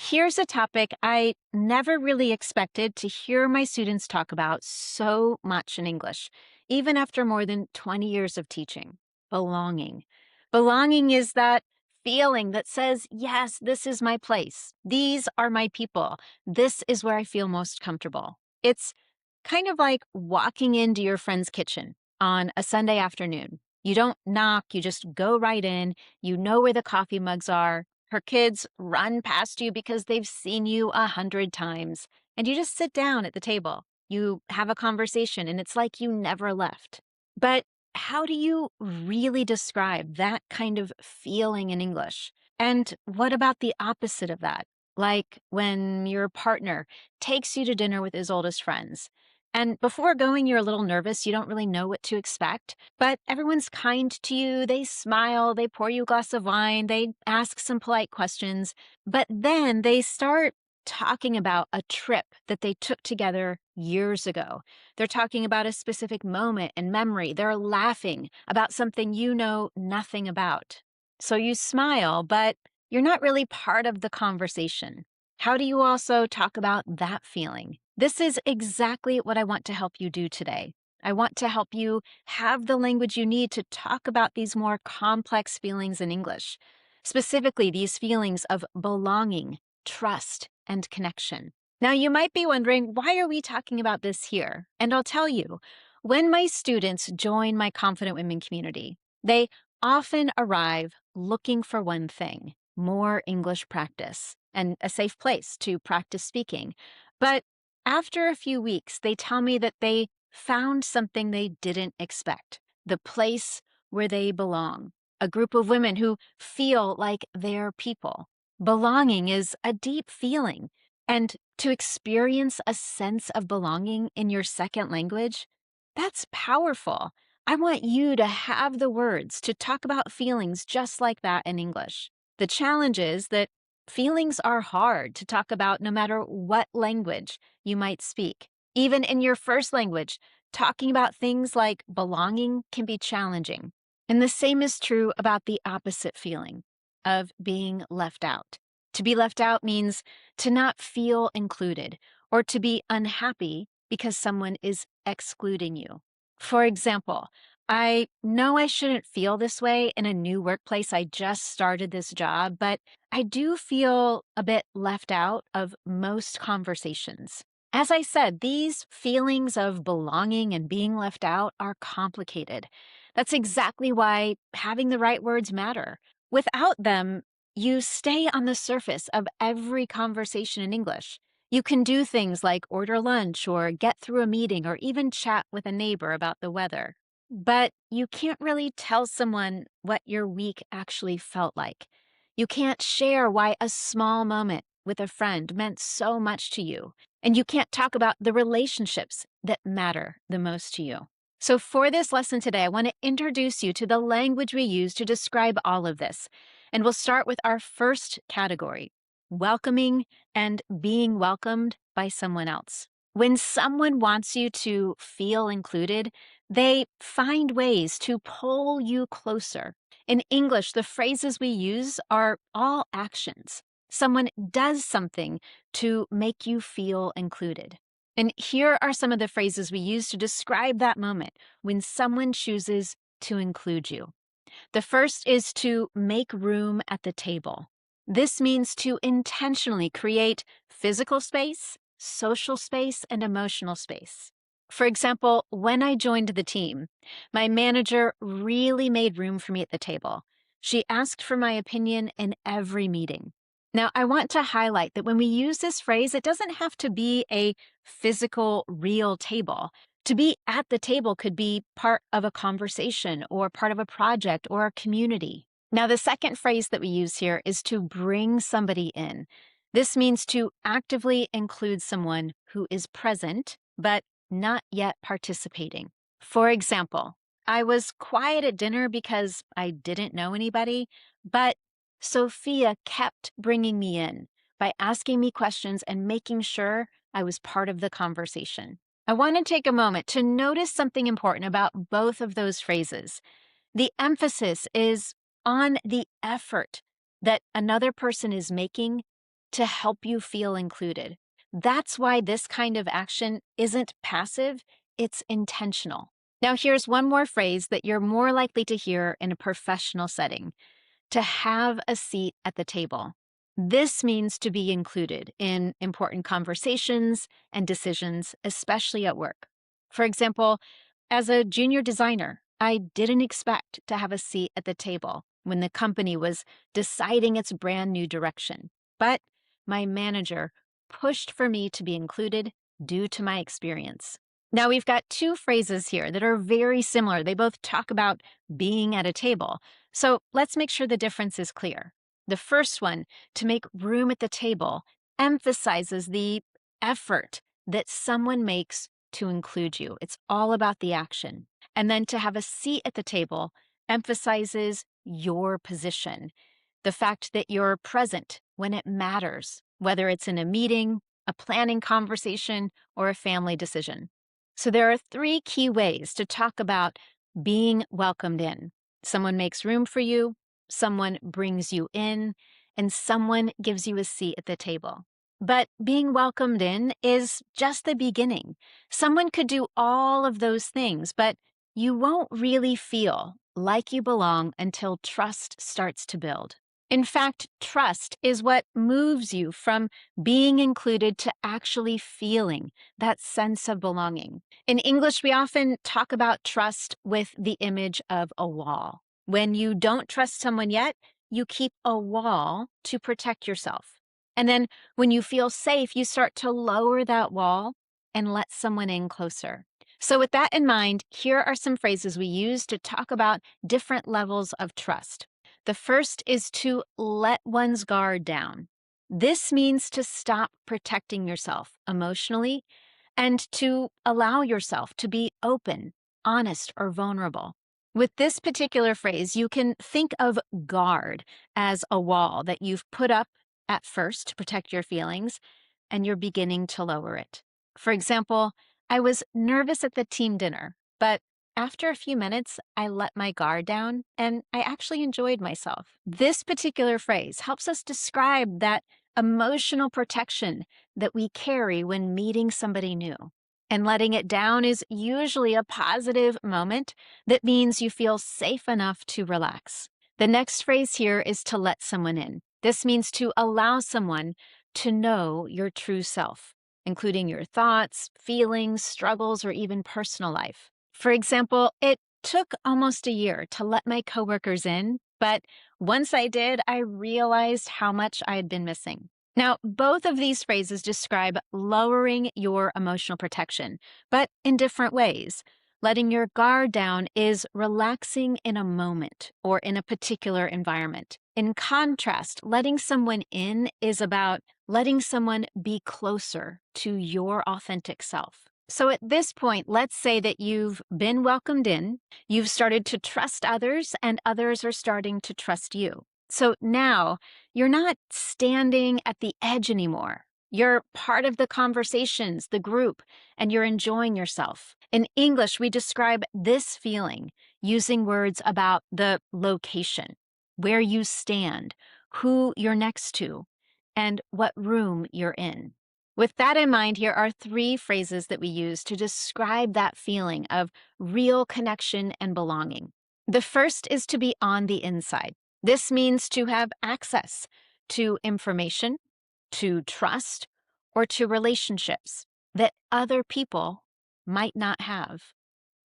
Here's a topic I never really expected to hear my students talk about so much in English, even after more than 20 years of teaching: belonging. Belonging is that feeling that says, yes, this is my place. These are my people. This is where I feel most comfortable. It's kind of like walking into your friend's kitchen on a Sunday afternoon. You don't knock, you just go right in. You know where the coffee mugs are. Her kids run past you because they've seen you 100 times, and you just sit down at the table. You have a conversation, and it's like you never left. But how do you really describe that kind of feeling in English? And what about the opposite of that? Like when your partner takes you to dinner with his oldest friends. And before going, you're a little nervous. You don't really know what to expect, but everyone's kind to you. They smile, they pour you a glass of wine, they ask some polite questions. But then they start talking about a trip that they took together years ago. They're talking about a specific moment and memory. They're laughing about something you know nothing about. So you smile, but you're not really part of the conversation. How do you also talk about that feeling? This is exactly what I want to help you do today. I want to help you have the language you need to talk about these more complex feelings in English, specifically these feelings of belonging, trust, and connection. Now, you might be wondering, why are we talking about this here? And I'll tell you, when my students join my Confident Women community, they often arrive looking for one thing: more English practice and a safe place to practice speaking. But after a few weeks, they tell me that they found something they didn't expect: the place where they belong, a group of women who feel like they're people. Belonging is a deep feeling, and to experience a sense of belonging in your second language, that's powerful. I want you to have the words to talk about feelings just like that in English. The challenge is that feelings are hard to talk about no matter what language you might speak. Even in your first language, talking about things like belonging can be challenging. And the same is true about the opposite feeling of being left out. To be left out means to not feel included or to be unhappy because someone is excluding you. For example, I know I shouldn't feel this way in a new workplace. I just started this job, but I do feel a bit left out of most conversations. As I said, these feelings of belonging and being left out are complicated. That's exactly why having the right words matter. Without them, you stay on the surface of every conversation in English. You can do things like order lunch or get through a meeting or even chat with a neighbor about the weather. But you can't really tell someone what your week actually felt like. You can't share why a small moment with a friend meant so much to you. And you can't talk about the relationships that matter the most to you. So, for this lesson today, I want to introduce you to the language we use to describe all of this. And we'll start with our first category: welcoming and being welcomed by someone else. When someone wants you to feel included, they find ways to pull you closer. In English, the phrases we use are all actions. Someone does something to make you feel included. And here are some of the phrases we use to describe that moment when someone chooses to include you. The first is to make room at the table. This means to intentionally create physical space, social space, and emotional space. For example, when I joined the team, my manager really made room for me at the table. She asked for my opinion in every meeting. Now, I want to highlight that when we use this phrase, it doesn't have to be a physical, real table. To be at the table could be part of a conversation or part of a project or a community. Now, the second phrase that we use here is to bring somebody in. This means to actively include someone who is present, but not yet participating. For example, I was quiet at dinner because I didn't know anybody, but Sophia kept bringing me in by asking me questions and making sure I was part of the conversation. I want to take a moment to notice something important about both of those phrases. The emphasis is on the effort that another person is making to help you feel included. That's why this kind of action isn't passive, it's intentional. Now, here's one more phrase that you're more likely to hear in a professional setting: to have a seat at the table. This means to be included in important conversations and decisions, especially at work. For example, as a junior designer, I didn't expect to have a seat at the table when the company was deciding its brand new direction. But my manager pushed for me to be included due to my experience. Now, we've got two phrases here that are very similar. They both talk about being at a table. So let's make sure the difference is clear. The first one, to make room at the table, emphasizes the effort that someone makes to include you. It's all about the action. And then to have a seat at the table emphasizes your position, the fact that you're present when it matters, whether it's in a meeting, a planning conversation, or a family decision. So there are three key ways to talk about being welcomed in. Someone makes room for you, someone brings you in, and someone gives you a seat at the table. But being welcomed in is just the beginning. Someone could do all of those things, but you won't really feel like you belong until trust starts to build. In fact, trust is what moves you from being included to actually feeling that sense of belonging. In English, we often talk about trust with the image of a wall. When you don't trust someone yet, you keep a wall to protect yourself. And then when you feel safe, you start to lower that wall and let someone in closer. So, with that in mind, here are some phrases we use to talk about different levels of trust. The first is to let one's guard down. This means to stop protecting yourself emotionally and to allow yourself to be open, honest, or vulnerable. With this particular phrase, you can think of guard as a wall that you've put up at first to protect your feelings, and you're beginning to lower it. For example, I was nervous at the team dinner, but after a few minutes, I let my guard down and I actually enjoyed myself. This particular phrase helps us describe that emotional protection that we carry when meeting somebody new. And letting it down is usually a positive moment that means you feel safe enough to relax. The next phrase here is to let someone in. This means to allow someone to know your true self, including your thoughts, feelings, struggles, or even personal life. For example, it took almost a year to let my coworkers in, but once I did, I realized how much I had been missing. Now, both of these phrases describe lowering your emotional protection, but in different ways. Letting your guard down is relaxing in a moment or in a particular environment. In contrast, letting someone in is about letting someone be closer to your authentic self. So at this point, let's say that you've been welcomed in, you've started to trust others, and others are starting to trust you. So now you're not standing at the edge anymore. You're part of the conversations, the group, and you're enjoying yourself. In English, we describe this feeling using words about the location, where you stand, who you're next to, and what room you're in. With that in mind, here are three phrases that we use to describe that feeling of real connection and belonging. The first is to be on the inside. This means to have access to information, to trust, or to relationships that other people might not have.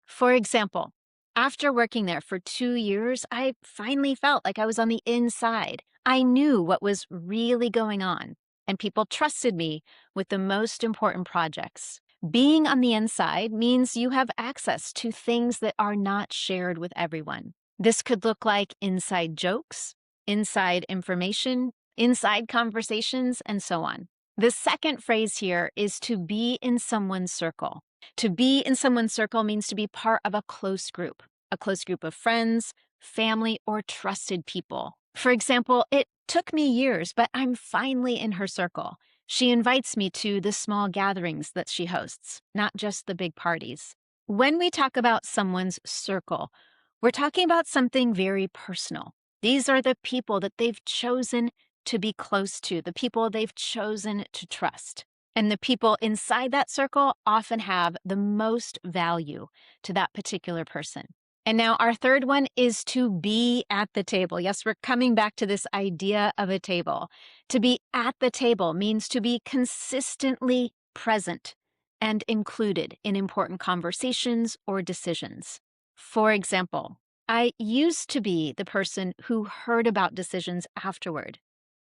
For example, after working there for 2 years, I finally felt like I was on the inside. I knew what was really going on, and people trusted me with the most important projects. Being on the inside means you have access to things that are not shared with everyone. This could look like inside jokes, inside information, inside conversations, and so on. The second phrase here is to be in someone's circle. To be in someone's circle means to be part of a close group of friends, family, or trusted people. For example, it took me years, but I'm finally in her circle. She invites me to the small gatherings that she hosts, not just the big parties. When we talk about someone's circle, we're talking about something very personal. These are the people that they've chosen to be close to, the people they've chosen to trust. And the people inside that circle often have the most value to that particular person. And now our third one is to be at the table. Yes, we're coming back to this idea of a table. To be at the table means to be consistently present and included in important conversations or decisions. For example, I used to be the person who heard about decisions afterward.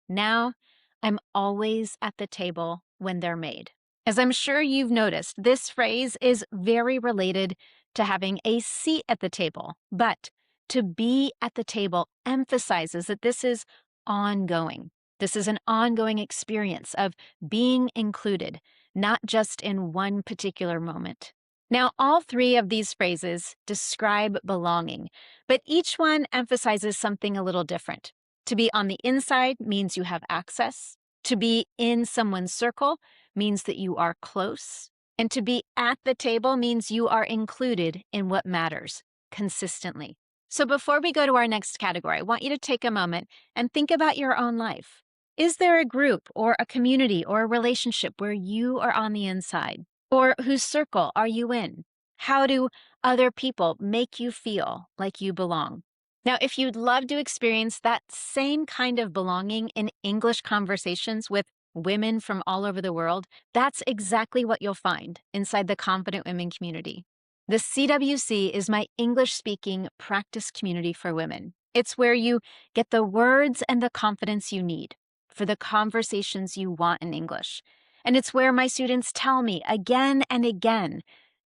Now, I'm always at the table when they're made. As I'm sure you've noticed, this phrase is very related to having a seat at the table, but to be at the table emphasizes that this is ongoing. This is an ongoing experience of being included, not just in one particular moment. Now, all three of these phrases describe belonging, but each one emphasizes something a little different. To be on the inside means you have access. To be in someone's circle means that you are close. And to be at the table means you are included in what matters consistently. So before we go to our next category, I want you to take a moment and think about your own life. Is there a group or a community or a relationship where you are on the inside? Or whose circle are you in? How do other people make you feel like you belong? Now, if you'd love to experience that same kind of belonging in English conversations with women from all over the world, that's exactly what you'll find inside the Confident Women community. The CWC is my English-speaking practice community for women. It's where you get the words and the confidence you need for the conversations you want in English. And it's where my students tell me again and again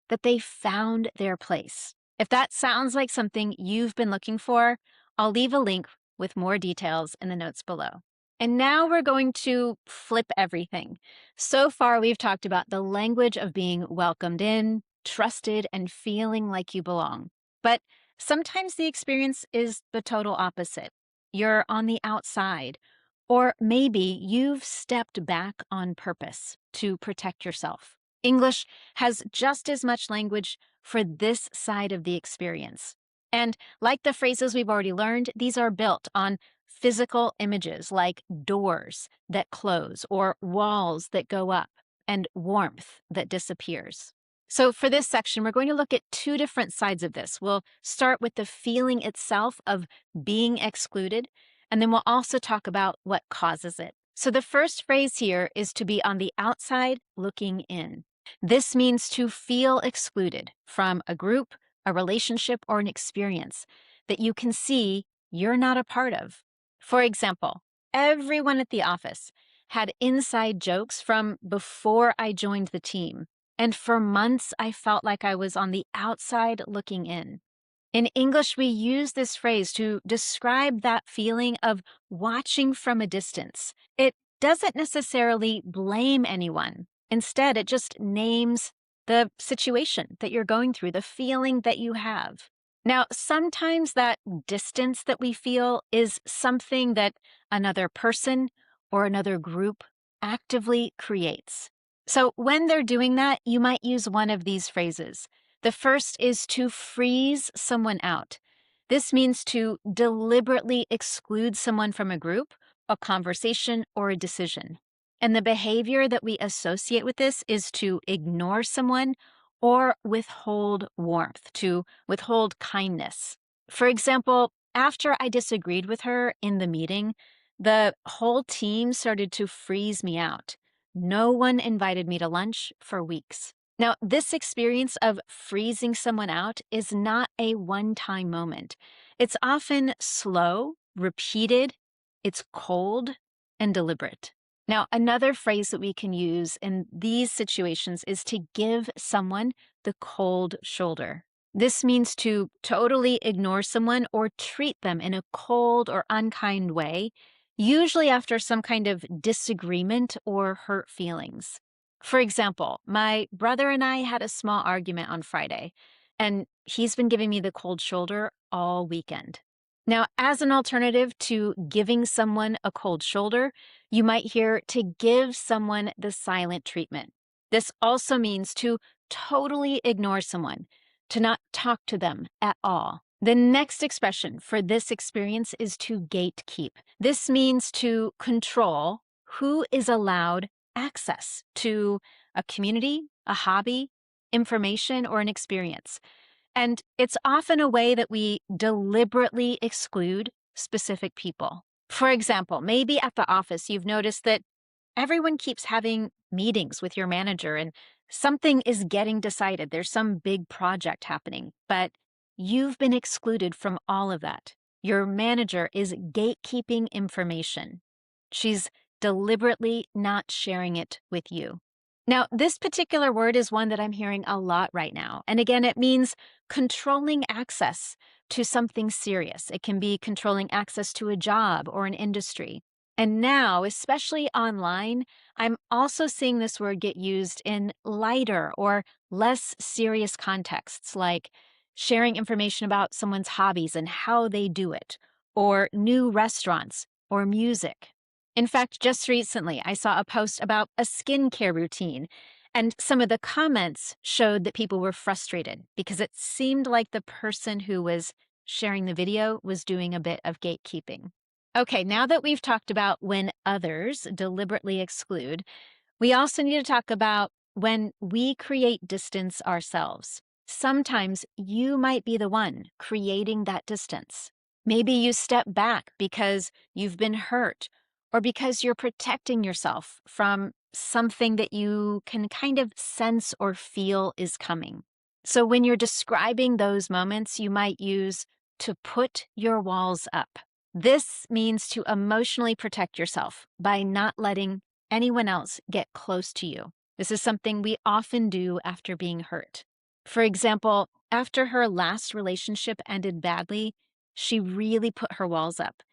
that they found their place. If that sounds like something you've been looking for, I'll leave a link with more details in the notes below. And now we're going to flip everything. So far, we've talked about the language of being welcomed in, trusted, and feeling like you belong. But sometimes the experience is the total opposite. You're on the outside, or maybe you've stepped back on purpose to protect yourself. English has just as much language for this side of the experience. And like the phrases we've already learned, these are built on physical images like doors that close or walls that go up and warmth that disappears. So for this section, we're going to look at two different sides of this. We'll start with the feeling itself of being excluded, and then we'll also talk about what causes it. So the first phrase here is to be on the outside looking in. This means to feel excluded from a group, a relationship, or an experience that you can see you're not a part of. For example, everyone at the office had inside jokes from before I joined the team, and for months I felt like I was on the outside looking in. In English, we use this phrase to describe that feeling of watching from a distance. It doesn't necessarily blame anyone. Instead, it just names the situation that you're going through, the feeling that you have. Now, sometimes that distance that we feel is something that another person or another group actively creates. So when they're doing that, you might use one of these phrases. The first is to freeze someone out. This means to deliberately exclude someone from a group, a conversation, or a decision. And the behavior that we associate with this is to ignore someone or withhold warmth, to withhold kindness. For example, after I disagreed with her in the meeting, the whole team started to freeze me out. No one invited me to lunch for weeks. Now, this experience of freezing someone out is not a one-time moment. It's often slow, repeated, it's cold, and deliberate. Now, another phrase that we can use in these situations is to give someone the cold shoulder. This means to totally ignore someone or treat them in a cold or unkind way, usually after some kind of disagreement or hurt feelings. For example, my brother and I had a small argument on Friday, and he's been giving me the cold shoulder all weekend. Now, as an alternative to giving someone a cold shoulder, you might hear to give someone the silent treatment. This also means to totally ignore someone, to not talk to them at all. The next expression for this experience is to gatekeep. This means to control who is allowed access to a community, a hobby, information, or an experience. And it's often a way that we deliberately exclude specific people. For example, maybe at the office, you've noticed that everyone keeps having meetings with your manager and something is getting decided. There's some big project happening, but you've been excluded from all of that. Your manager is gatekeeping information. She's deliberately not sharing it with you. Now, this particular word is one that I'm hearing a lot right now. And again, it means controlling access to something serious. It can be controlling access to a job or an industry. And now, especially online, I'm also seeing this word get used in lighter or less serious contexts, like sharing information about someone's hobbies and how they do it, or new restaurants or music. In fact, just recently, I saw a post about a skincare routine, and some of the comments showed that people were frustrated because it seemed like the person who was sharing the video was doing a bit of gatekeeping. Okay, now that we've talked about when others deliberately exclude, we also need to talk about when we create distance ourselves. Sometimes you might be the one creating that distance. Maybe you step back because you've been hurt or because you're protecting yourself from something that you can kind of sense or feel is coming. So when you're describing those moments, you might use to put your walls up. This means to emotionally protect yourself by not letting anyone else get close to you. This is something we often do after being hurt. For example, after her last relationship ended badly, she really put her walls up.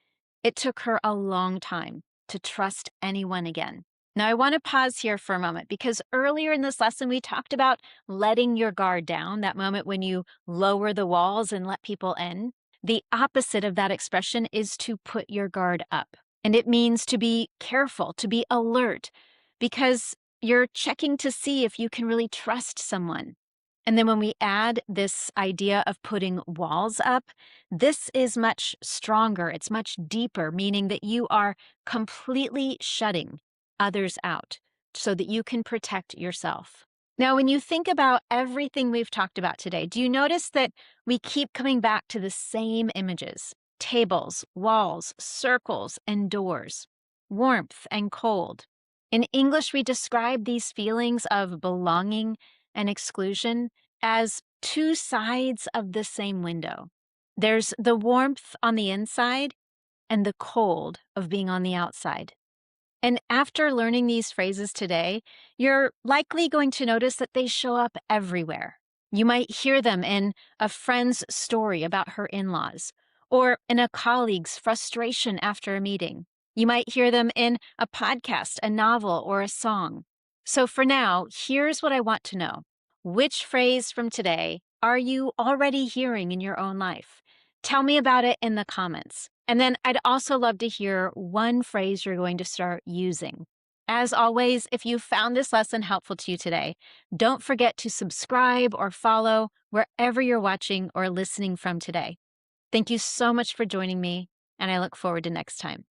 It took her a long time to trust anyone again. Now, I want to pause here for a moment because earlier in this lesson, we talked about letting your guard down, that moment when you lower the walls and let people in. The opposite of that expression is to put your guard up. And it means to be careful, to be alert, because you're checking to see if you can really trust someone. And then when we add this idea of putting walls up, this is much stronger. It's much deeper, meaning that you are completely shutting others out so that you can protect yourself. Now, when you think about everything we've talked about today, do you notice that we keep coming back to the same images? Tables, walls, circles, and doors, warmth and cold. In English, we describe these feelings of belonging and exclusion as two sides of the same window. There's the warmth on the inside and the cold of being on the outside. And after learning these phrases today, you're likely going to notice that they show up everywhere. You might hear them in a friend's story about her in-laws, or in a colleague's frustration after a meeting. You might hear them in a podcast, a novel, or a song. So for now, here's what I want to know. Which phrase from today are you already hearing in your own life? Tell me about it in the comments. And then I'd also love to hear one phrase you're going to start using. As always, if you found this lesson helpful to you today, don't forget to subscribe or follow wherever you're watching or listening from today. Thank you so much for joining me, and I look forward to next time.